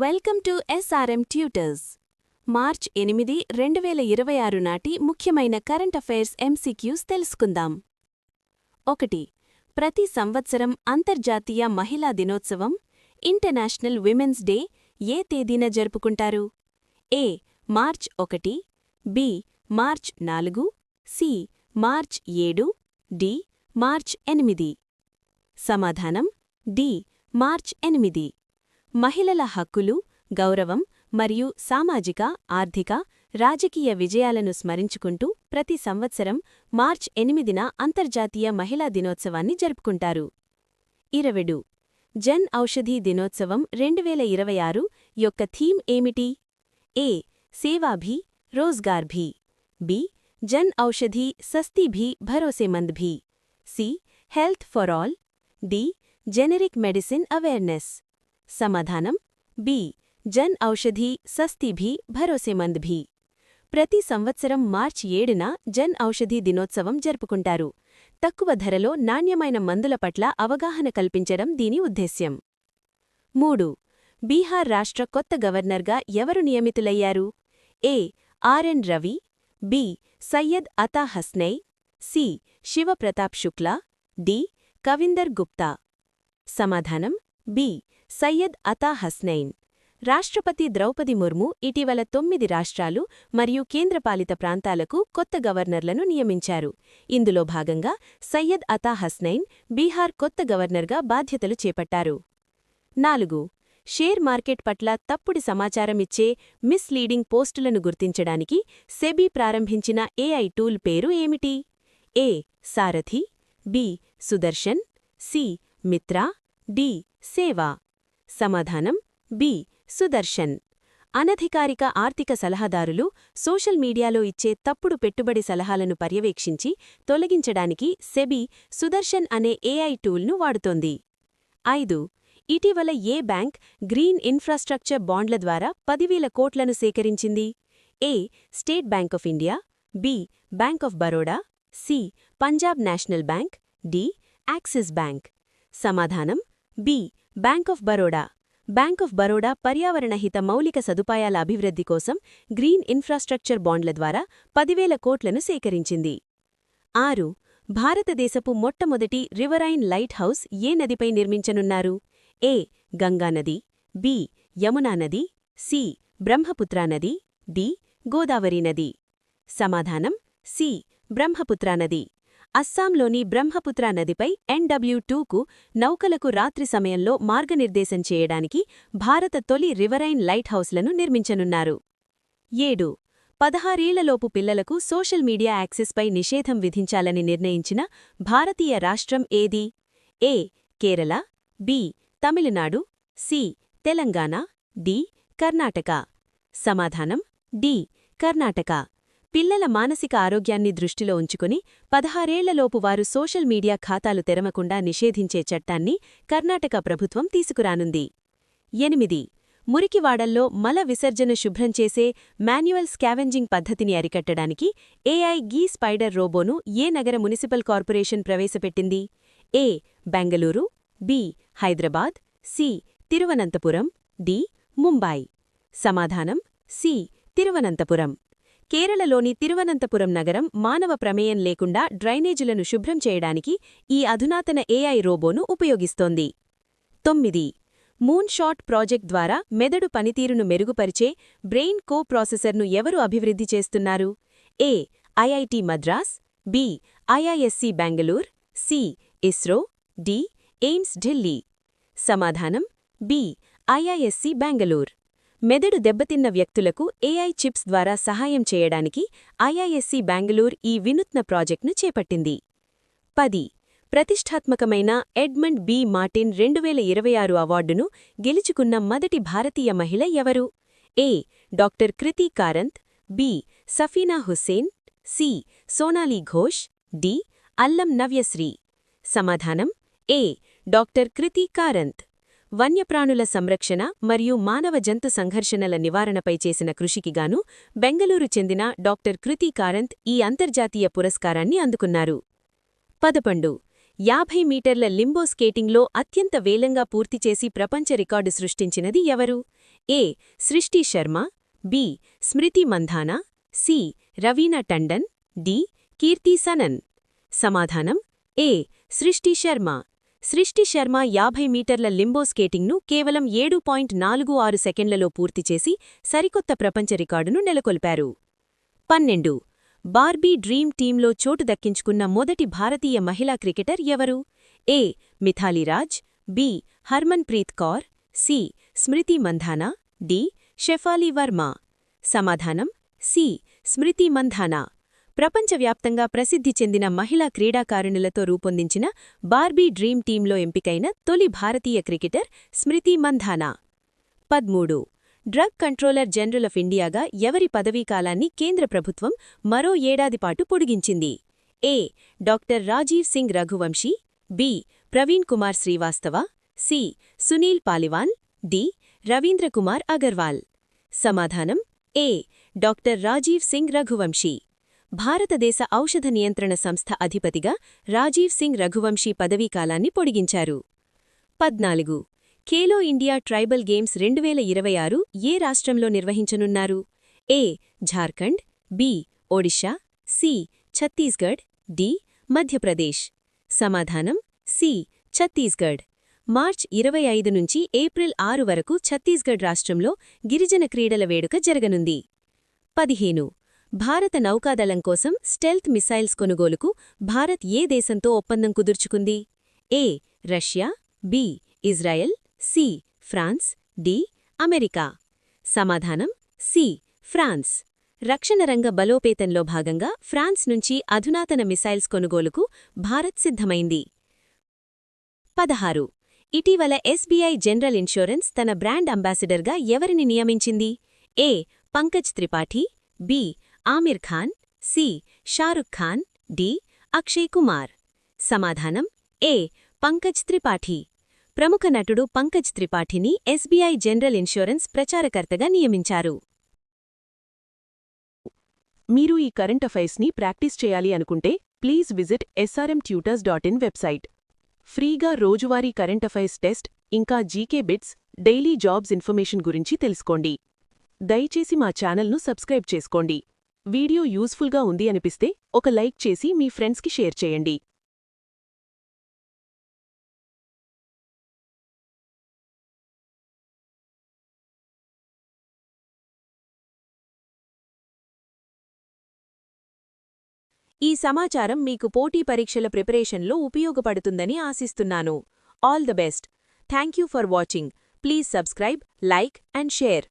Welcome to SRM tutors. March 8, 2026 నాటి ముఖ్యమైన current affairs MCQs తెలుసుకుందాం. 1. ప్రతి సంవత్సరం అంతర్జాతీయ మహిళా దినోత్సవం ఇంటర్నేషనల్ విమెన్స్ డే ఏ తేదీన జరుపుకుంటారు? A. March 1, B. March 4, C. March 7, D. March 8. సమాధానం D. మార్చ్ 8. మహిళల హక్కులు, గౌరవం మరియు సామాజిక, ఆర్థిక, రాజకీయ విజయాలను స్మరించుకుంటూ ప్రతి సంవత్సరం మార్చ్ 8న అంతర్జాతీయ మహిళా దినోత్సవాన్ని జరుపుకుంటారు. 2. జన్ ఔషధీ దినోత్సవం 2026 యొక్క థీమ్ ఏమిటి? A. సేవా భీ, రోజ్గార్ భీ. B. Jan Aushadhi సస్తీ Bhi, భరోసేమంద్ Bhi. C. Health for all. D. Generic medicine awareness. సమాధానం బి. జన్ ఔషధీ సస్తీ భీ, భరోసేమంద్ భీ. ప్రతి సంవత్సరం మార్చ్ 7న జన్ ఔషధీ దినోత్సవం జరుపుకుంటారు. తక్కువ ధరలో నాణ్యమైన మందుల పట్ల అవగాహన కల్పించడం దీని ఉద్దేశ్యం. 3. బీహార్ రాష్ట్ర కొత్త గవర్నర్గా ఎవరు నియమితులయ్యారు? A. RN Ravi. B. Syed Ata హస్నై. C. Shiv Pratap Shukla. D. Kavinder Gupta. సమాధానం B. సయ్యద్ అతా హస్నైన్. రాష్ట్రపతి ద్రౌపది ముర్ము ఇటీవల 9 రాష్ట్రాలు మరియు కేంద్రపాలిత ప్రాంతాలకు కొత్త గవర్నర్లను నియమించారు. ఇందులో భాగంగా సయ్యద్ అతా హస్నైన్ బీహార్ కొత్త గవర్నర్గా బాధ్యతలు చేపట్టారు. 4. షేర్ మార్కెట్ పట్ల తప్పుడు సమాచారమిచ్చే మిస్లీడింగ్ పోస్టులను గుర్తించడానికి సెబీ ప్రారంభించిన AI టూల్ పేరు ఏమిటి? A. Sarathi. B. Sudarshan. C. Mitra. D. సేవా. సమాధానం B. సుదర్శన్. అనధికారిక ఆర్థిక సలహాదారులు సోషల్ మీడియాలో ఇచ్చే తప్పుడు పెట్టుబడి సలహాలను పర్యవేక్షించి తొలగించడానికి సెబీ సుదర్శన్ అనే AI టూల్ను వాడుతోంది. 5. ఇటీవల ఏ బ్యాంక్ గ్రీన్ ఇన్ఫ్రాస్ట్రక్చర్ బాండ్ల ద్వారా 10,000 కోట్లను సేకరించింది? A. State Bank of India. B. Bank of Baroda. C. Punjab National Bank. D. Axis Bank. సమాధానం B. Bank of Baroda. Bank of Baroda పర్యావరణహిత మౌలిక సదుపాయాల అభివృద్ధి కోసం గ్రీన్ ఇన్ఫ్రాస్ట్రక్చర్ బాండ్ల ద్వారా 10,000 కోట్లను సేకరించింది. 6. భారతదేశపు మొట్టమొదటి రివరైన్ లైట్ హౌస్ ఏ నదిపై నిర్మించనున్నారు? A. గంగానది. B. యమునా నది. C. బ్రహ్మపుత్రా నది. D. గోదావరి నది. సమాధానం C. బ్రహ్మపుత్రా నది. అస్సాంలోని బ్రహ్మపుత్రా నదిపై NW2కు నౌకలకు రాత్రి సమయంలో మార్గనిర్దేశం చేయడానికి భారత తొలి రివరైన్ లైట్ హౌస్లను నిర్మించనున్నారు. 7. 16 ఏళ్లలోపు పిల్లలకు సోషల్ మీడియా యాక్సెస్పై నిషేధం విధించాలని నిర్ణయించిన భారతీయ రాష్ట్రం ఏది? A. Kerala. B. Tamil Nadu. C. Telangana. D. Karnataka. సమాధానం D. కర్ణాటక. పిల్లల మానసిక ఆరోగ్యాన్ని దృష్టిలో ఉంచుకుని 16 ఏళ్లలోపు వారు సోషల్ మీడియా ఖాతాలు తెరవకుండా నిషేధించే చట్టాన్ని కర్ణాటక ప్రభుత్వం తీసుకురానుంది. 8. మురికివాడల్లో మల విసర్జన శుభ్రం చేసే మాన్యువల్ స్కావెంజింగ్ పద్ధతిని అరికట్టడానికి AI గీ స్పైడర్ రోబోను ఏ నగర మునిసిపల్ కార్పొరేషన్ ప్రవేశపెట్టింది? A. Bengaluru. B. Hyderabad. C. Thiruvananthapuram. D. Mumbai. సమాధానం C. తిరువనంతపురం. కేరళలోని తిరువనంతపురం నగరం మానవ ప్రమేయం లేకుండా డ్రైనేజీలను శుభ్రం చేయడానికి ఈ అధునాతన AI రోబోను ఉపయోగిస్తోంది. 9. మూన్ షాట్ ప్రాజెక్ట్ ద్వారా మెదడు పనితీరును మెరుగుపరిచే బ్రెయిన్ కో ప్రాసెసర్ను ఎవరు అభివృద్ధి చేస్తున్నారు? A. IIT Madras. B. IISc Bengaluru. C. ISRO. D. AIIMS Delhi. సమాధానం B. IISc బెంగళూర్. మెదడు దెబ్బతిన్న వ్యక్తులకు AI చిప్స్ ద్వారా సహాయం చేయడానికి IISc బెంగళూర్ ఈ వినూత్న ప్రాజెక్ట్ను చేపట్టింది. 10. ప్రతిష్ఠాత్మకమైన ఎడ్మండ్ B. మార్టిన్ 2026 అవార్డును గెలుచుకున్న మొదటి భారతీయ మహిళ ఎవరు? A. Doctor Kriti Karanth. B. Safina Hussain. C. Sonali Ghosh. D. Allam Navyasri. సమాధానం A. డాక్టర్ కృతి కారంత్. వన్యప్రాణుల సంరక్షణ మరియు మానవ జంతు సంఘర్షణల నివారణపై చేసిన కృషికిగాను బెంగళూరు చెందిన డాక్టర్ కృతి కారంత్ ఈ అంతర్జాతీయ పురస్కారాన్ని అందుకున్నారు. 11. 50 మీటర్ల లింబో స్కేటింగ్లో అత్యంత వేలంగా పూర్తిచేసి ప్రపంచ రికార్డు సృష్టించినది ఎవరు? ఏ సృష్టి శర్మ, బి స్మృతి మంధానా, సి రవీనా టండన్, డి కీర్తి సనన్. సమాధానం ఏ సృష్టి శర్మ. సృష్టి శర్మ 50 మీటర్ల లింబో స్కేటింగ్ను కేవలం 7.46 సెకండ్లలో పూర్తిచేసి సరికొత్త ప్రపంచ రికార్డును నెలకొల్పారు. 12. బార్బీ డ్రీమ్ టీంలో చోటు దక్కించుకున్న మొదటి భారతీయ మహిళా క్రికెటర్ ఎవరు? ఏ మిథాలీ రాజ్, బి హర్మన్ప్రీత్ కౌర్, సి స్మృతి మంధానా, డి షెఫాలీ వర్మ. సమాధానం సి స్మృతి మంధానా. ప్రపంచవ్యాప్తంగా ప్రసిద్ధి చెందిన మహిళా క్రీడాకారిణులతో రూపొందించిన బార్బీ డ్రీమ్ టీంలో ఎంపికైన తొలి భారతీయ cricketer Smriti Mandhana. 13. Drug Controller General of ఇండియాగా ఎవరి పదవీకాలాన్ని కేంద్ర ప్రభుత్వం మరో ఏడాదిపాటు పొడిగించింది? A doctor Rajeev Singh Raghuvanshi, B Praveen Kumar Srivastava, C Sunil Paliwal, D Ravindra Kumar Agarwal. సమాధానం ఏ డాక్టర్ రాజీవ్ సింగ్ రఘువంశీ. భారతదేశ ఔషధ నియంత్రణ సంస్థ అధిపతిగా రాజీవ్ సింగ్ రఘువంశీ పదవీకాలాన్ని పొడిగించారు. 14. ఖేలో ఇండియా ట్రైబల్ గేమ్స్ 2026 ఏ రాష్ట్రంలో నిర్వహించనున్నారు? A Jharkhand, B Odisha, C Chhattisgarh, D Madhya Pradesh. సమాధానం సి ఛత్తీస్గఢ్. మార్చ్ 25 నుంచి ఏప్రిల్ 6 వరకు ఛత్తీస్గఢ్ రాష్ట్రంలో గిరిజన క్రీడల వేడుక జరగనుంది. 15. భారత నౌకాదళం కోసం స్టెల్త్ మిసైల్స్ కొనుగోలుకు భారత్ ఏ దేశంతో ఒప్పందం కుదుర్చుకుంది? A Russia, B Israel, C France, D America. సమాధానం సి ఫ్రాన్స్. రక్షణ రంగ బలోపేతంలో భాగంగా ఫ్రాన్స్ నుంచి అధునాతన మిసైల్స్ కొనుగోలుకు భారత్ సిద్ధమైంది. 16. ఇటీవల ఎస్బీఐ జనరల్ ఇన్షూరెన్స్ తన బ్రాండ్ అంబాసిడర్గా ఎవరిని నియమించింది? A Pankaj Tripathi, B Aamir Khan, C Shahrukh Khan, D Akshay Kumar. సమాధానం ఏ పంకజ్ త్రిపాఠి. ప్రముఖ నటుడు పంకజ్ త్రిపాఠిని ఎస్బీఐ జనరల్ ఇన్షూరెన్స్ ప్రచారకర్తగా నియమించారు. మీరు ఈ కరెంట్ అఫైర్స్ని ప్రాక్టీస్ చేయాలి అనుకుంటే ప్లీజ్ విజిట్ srmtutors.in వెబ్సైట్. ఫ్రీగా రోజువారీ కరెంట్ అఫైర్స్ టెస్ట్ ఇంకా GK bits, daily jobs information గురించి తెలుసుకోండి. దయచేసి మా ఛానల్ను సబ్స్క్రైబ్ చేసుకోండి. వీడియో యూస్ఫుల్గా ఉంది అనిపిస్తే ఒక లైక్ చేసి మీ ఫ్రెండ్స్కి షేర్ చేయండి. ఈ సమాచారం మీకు పోటీ పరీక్షల ప్రిపరేషన్లో ఉపయోగపడుతుందని ఆశిస్తున్నాను. All the best. Thank you for watching. Please subscribe, like and share.